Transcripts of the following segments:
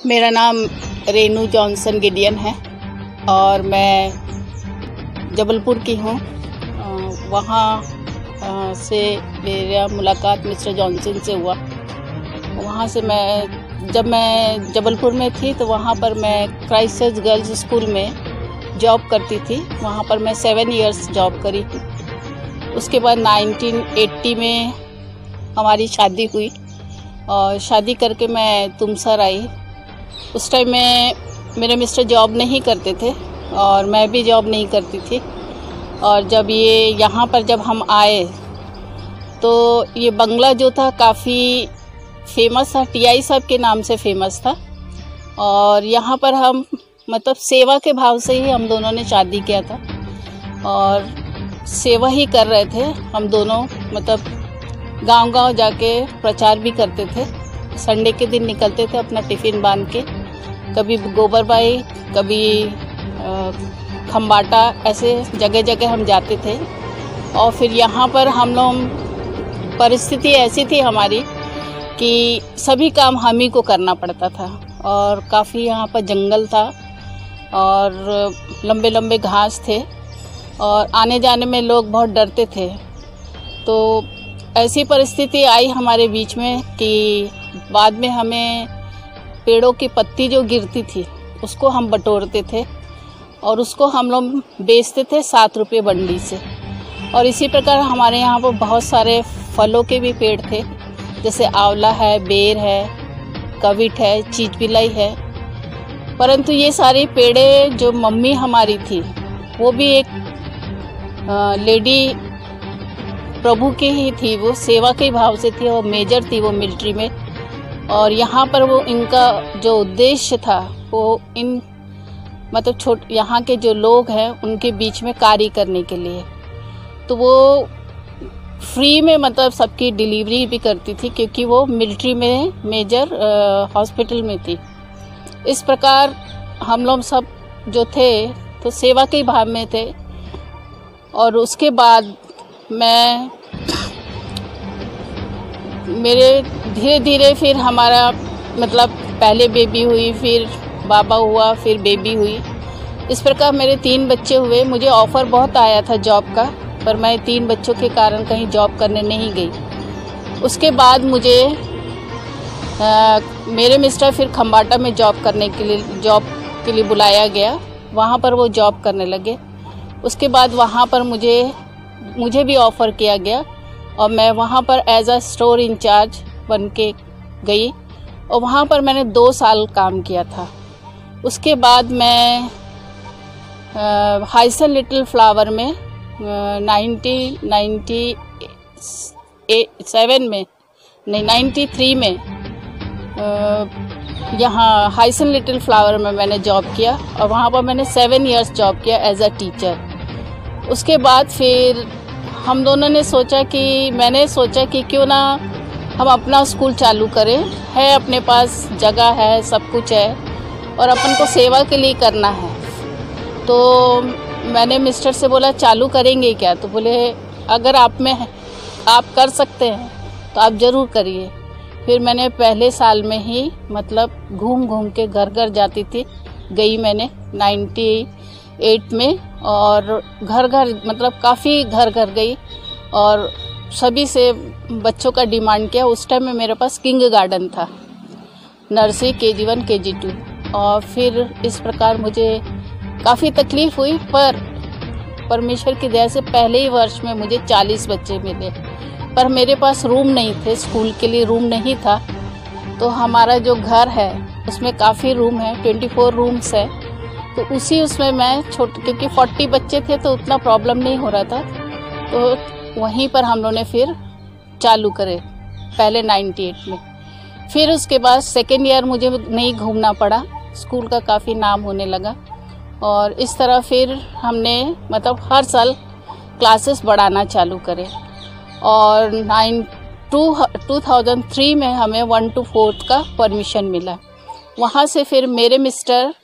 मेरा नाम Renu Johnson Gideon है और मैं जबलपुर की हूँ। वहाँ से मेरा मुलाकात मिस्टर जॉनसन से हुआ। वहाँ से जब मैं जबलपुर में थी तो वहाँ पर मैं क्राइस्ट चर्च गर्ल्स स्कूल में जॉब करती थी। वहाँ पर मैं 7 इयर्स जॉब करी। उसके बाद 1980 में हमारी शादी हुई और शादी करके मैं तुमसर आई। उस टाइम में मेरे मिस्टर जॉब नहीं करते थे और मैं भी जॉब नहीं करती थी। और जब यहाँ पर जब हम आए तो ये बंगला जो था काफ़ी फेमस था, टीआई साहब के नाम से फेमस था। और यहाँ पर हम मतलब सेवा के भाव से ही हम दोनों ने शादी किया था और सेवा ही कर रहे थे हम दोनों। मतलब गांव-गांव जाके प्रचार भी करते थे। संडे के दिन निकलते थे अपना टिफ़िन बांध के, कभी गोबरबाई, कभी खम्बाटा, ऐसे जगह जगह हम जाते थे। और फिर यहाँ पर हम लोग परिस्थिति ऐसी थी हमारी कि सभी काम हम ही को करना पड़ता था और काफ़ी यहाँ पर जंगल था और लंबे लंबे घास थे और आने जाने में लोग बहुत डरते थे। तो ऐसी परिस्थिति आई हमारे बीच में कि बाद में हमें पेड़ों की पत्ती जो गिरती थी उसको हम बटोरते थे और उसको हम लोग बेचते थे 7 रुपये बंडी से। और इसी प्रकार हमारे यहाँ पर बहुत सारे फलों के भी पेड़ थे, जैसे आंवला है, बेर है, कविट है, चीचबिलाई है। परंतु ये सारी पेड़ें जो मम्मी हमारी थी वो भी एक लेडी प्रभु की ही थी, वो सेवा के भाव से थी और मेजर थी वो मिलिट्री में। और यहाँ पर वो इनका जो उद्देश्य था वो मतलब यहाँ के जो लोग हैं उनके बीच में कार्य करने के लिए। तो वो फ्री में मतलब सबकी डिलीवरी भी करती थी क्योंकि वो मिलिट्री में मेजर हॉस्पिटल में थी। इस प्रकार हम लोग सब जो थे तो सेवा के भाव में थे। और उसके बाद मेरे धीरे धीरे फिर हमारा मतलब पहले बेबी हुई, फिर बाबा हुआ, फिर बेबी हुई। इस प्रकार मेरे 3 बच्चे हुए। मुझे ऑफ़र बहुत आया था जॉब का, पर मैं 3 बच्चों के कारण कहीं जॉब करने नहीं गई। उसके बाद मुझे मेरे मिस्टर फिर खम्बाटा में जॉब के लिए बुलाया गया। वहाँ पर वो जॉब करने लगे। उसके बाद वहाँ पर मुझे भी ऑफ़र किया गया और मैं वहाँ पर एज अ स्टोर इंचार्ज बन के गई और वहाँ पर मैंने 2 साल काम किया था। उसके बाद मैं हाइसन लिटिल फ्लावर में 93 में यहाँ हाइसन लिटिल फ्लावर में मैंने जॉब किया और वहाँ पर मैंने 7 इयर्स जॉब किया एज अ टीचर। उसके बाद फिर हम दोनों ने मैंने सोचा कि क्यों ना हम अपना स्कूल चालू करें। है अपने पास जगह है, सब कुछ है और अपन को सेवा के लिए करना है। तो मैंने मिस्टर से बोला चालू करेंगे क्या? तो बोले अगर आप कर सकते हैं तो आप ज़रूर करिए। फिर मैंने पहले साल में ही मतलब घूम घूम के घर घर जाती थी। मैंने 98 में और घर घर मतलब काफ़ी घर घर गई और सभी से बच्चों का डिमांड किया। उस टाइम में मेरे पास किंग गार्डन था, नर्सरी KG1 KG2। और फिर इस प्रकार मुझे काफ़ी तकलीफ़ हुई, पर परमेश्वर की दया से पहले ही वर्ष में मुझे 40 बच्चे मिले। पर मेरे पास रूम नहीं थे, स्कूल के लिए रूम नहीं था। तो हमारा जो घर है उसमें काफ़ी रूम है, 24 रूम्स है। तो उसमें मैं क्योंकि 40 बच्चे थे तो उतना प्रॉब्लम नहीं हो रहा था। तो वहीं पर हम लोगों ने फिर चालू करे पहले 98 में। फिर उसके बाद 2nd ईयर मुझे नहीं घूमना पड़ा, स्कूल का काफ़ी नाम होने लगा। और इस तरह फिर हमने मतलब हर साल क्लासेस बढ़ाना चालू करे। और 2003 में हमें 1 to 4 का परमिशन मिला। वहाँ से फिर मेरे मिस्टर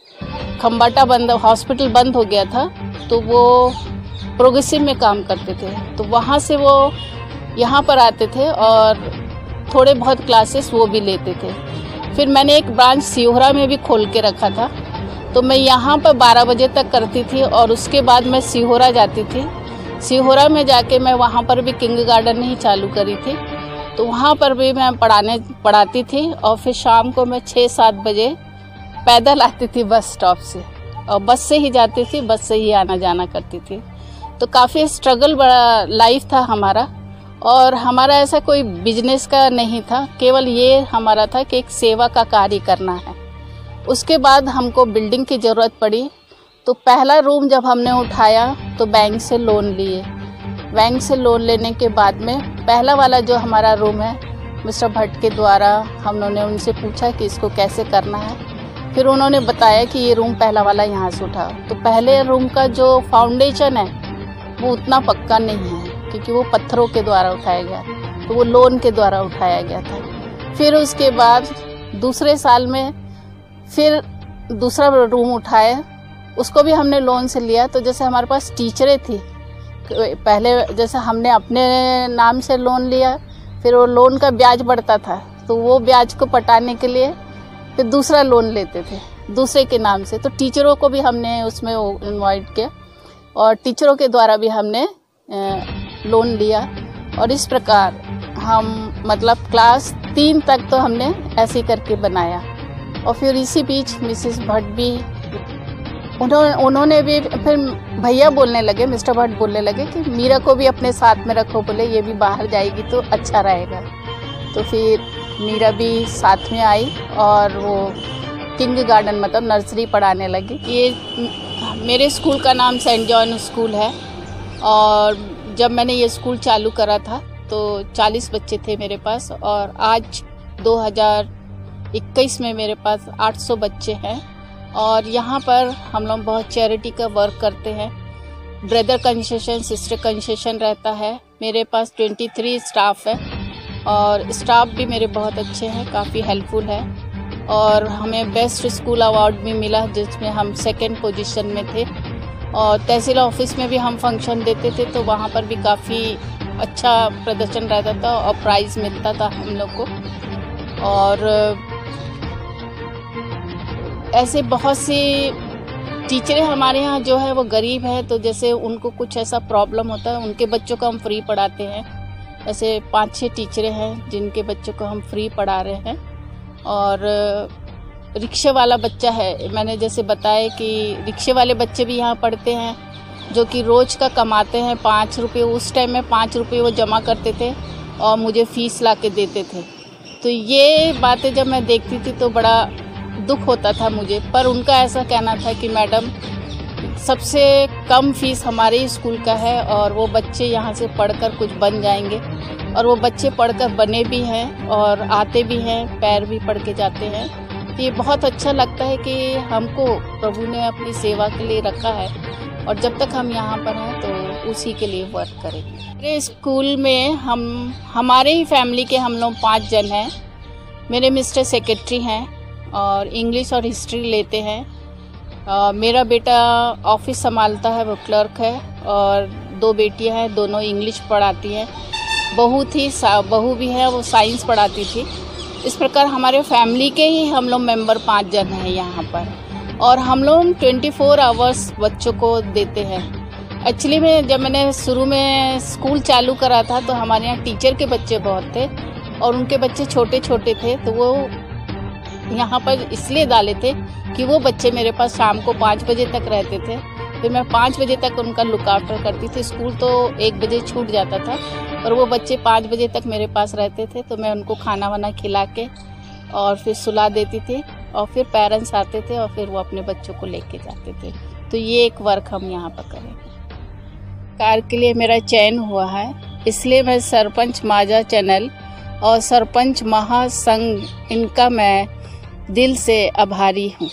खम्बाटा हॉस्पिटल बंद हो गया था तो वो प्रोग्रेसिव में काम करते थे। तो वहाँ से वो यहाँ पर आते थे और थोड़े बहुत क्लासेस वो भी लेते थे। फिर मैंने एक ब्रांच सिहोरा में भी खोल के रखा था, तो मैं यहाँ पर 12 बजे तक करती थी और उसके बाद मैं सिहोरा जाती थी। सिहोरा में जाके मैं वहाँ पर भी किंडरगार्टन ही चालू करी थी, तो वहाँ पर भी मैं पढ़ाती थी और फिर शाम को मैं 6-7 बजे पैदल आती थी बस स्टॉप से, और बस से ही जाती थी, बस से ही आना जाना करती थी। तो काफ़ी स्ट्रगल बड़ा लाइफ था हमारा, और हमारा ऐसा कोई बिजनेस का नहीं था, केवल ये हमारा था कि एक सेवा का कार्य करना है। उसके बाद हमको बिल्डिंग की ज़रूरत पड़ी, तो पहला रूम जब हमने उठाया तो बैंक से लोन लिए। बैंक से लोन लेने के बाद में पहला वाला जो हमारा रूम है, मिस्टर भट्ट के द्वारा हमने उनसे पूछा कि इसको कैसे करना है। फिर उन्होंने बताया कि ये रूम पहला वाला यहाँ से उठाओ। तो पहले रूम का जो फाउंडेशन है वो उतना पक्का नहीं है, क्योंकि वो पत्थरों के द्वारा उठाया गया, तो वो लोन के द्वारा उठाया गया था। फिर उसके बाद दूसरे साल में फिर दूसरा रूम उठाया, उसको भी हमने लोन से लिया। तो जैसे हमारे पास टीचरें थी, पहले जैसे हमने अपने नाम से लोन लिया, फिर वो लोन का ब्याज बढ़ता था, तो वो ब्याज को पटाने के लिए फिर दूसरा लोन लेते थे दूसरे के नाम से। तो टीचरों को भी हमने उसमें इन्वाइट किया और टीचरों के द्वारा भी हमने लोन लिया, और इस प्रकार हम मतलब क्लास 3 तक तो हमने ऐसे ही करके बनाया। और फिर इसी बीच मिसेस भट्ट भी उन्होंने भी फिर भैया बोलने लगे, मिस्टर भट्ट बोलने लगे कि मीरा को भी अपने साथ में रखो, बोले ये भी बाहर जाएगी तो अच्छा रहेगा। तो फिर मीरा भी साथ में आई और वो किंडरगार्टन मतलब नर्सरी पढ़ाने लगी। ये मेरे स्कूल का नाम सेंट जॉन स्कूल है, और जब मैंने ये स्कूल चालू करा था तो 40 बच्चे थे मेरे पास, और आज 2021 में मेरे पास 800 बच्चे हैं। और यहाँ पर हम लोग बहुत चैरिटी का वर्क करते हैं। ब्रदर कंसेशन, सिस्टर कंसेशन रहता है। मेरे पास 23 स्टाफ है, और स्टाफ भी मेरे बहुत अच्छे हैं, काफ़ी हेल्पफुल है। और हमें बेस्ट स्कूल अवार्ड भी मिला, जिसमें हम 2nd पोजीशन में थे। और तहसील ऑफिस में भी हम फंक्शन देते थे, तो वहाँ पर भी काफ़ी अच्छा प्रदर्शन रहता था और प्राइज़ मिलता था हम लोग को। और ऐसे बहुत सी टीचरें हमारे यहाँ जो है वो गरीब है, तो जैसे उनको कुछ ऐसा प्रॉब्लम होता है, उनके बच्चों को हम फ्री पढ़ाते हैं। ऐसे 5-6 टीचरें हैं जिनके बच्चों को हम फ्री पढ़ा रहे हैं। और रिक्शे वाला बच्चा है, मैंने जैसे बताया कि रिक्शे वाले बच्चे भी यहाँ पढ़ते हैं, जो कि रोज़ का कमाते हैं 5 रुपये। उस टाइम में 5 रुपये वो जमा करते थे और मुझे फ़ीस ला के देते थे। तो ये बातें जब मैं देखती थी तो बड़ा दुख होता था मुझे, पर उनका ऐसा कहना था कि मैडम सबसे कम फीस हमारे स्कूल का है, और वो बच्चे यहाँ से पढ़कर कुछ बन जाएंगे। और वो बच्चे पढ़कर बने भी हैं और आते भी हैं, पैर भी पढ़ के जाते हैं। तो ये बहुत अच्छा लगता है कि हमको प्रभु ने अपनी सेवा के लिए रखा है, और जब तक हम यहाँ पर हैं तो उसी के लिए वर्क करेंगे। मेरे स्कूल में हमारे ही फैमिली के हम लोग 5 जन हैं। मेरे मिस्टर सेक्रेटरी हैं और इंग्लिश और हिस्ट्री लेते हैं। मेरा बेटा ऑफिस संभालता है, वो क्लर्क है, और 2 बेटियां हैं, दोनों इंग्लिश पढ़ाती हैं। बहू भी है, वो साइंस पढ़ाती थी। इस प्रकार हमारे फैमिली के ही हम लोग मेंबर 5 जन हैं यहाँ पर, और हम लोग 24 आवर्स बच्चों को देते हैं। एक्चुअली में जब मैंने शुरू में स्कूल चालू करा था तो हमारे यहाँ टीचर के बच्चे बहुत थे, और उनके बच्चे छोटे छोटे थे, तो वो यहाँ पर इसलिए डाले थे कि वो बच्चे मेरे पास शाम को 5 बजे तक रहते थे। फिर मैं 5 बजे तक उनका लुक आफ्टर करती थी। स्कूल तो 1 बजे छूट जाता था, और वो बच्चे 5 बजे तक मेरे पास रहते थे। तो मैं उनको खाना वाना खिला के और फिर सुला देती थी, और फिर पेरेंट्स आते थे और फिर वो अपने बच्चों को लेके जाते थे। तो ये एक वर्क हम यहाँ पर करेंगे। कार के लिए मेरा चयन हुआ है, इसलिए मैं सरपंच माजा चैनल और सरपंच महासंघ, इनका मैं दिल से आभारी हूँ।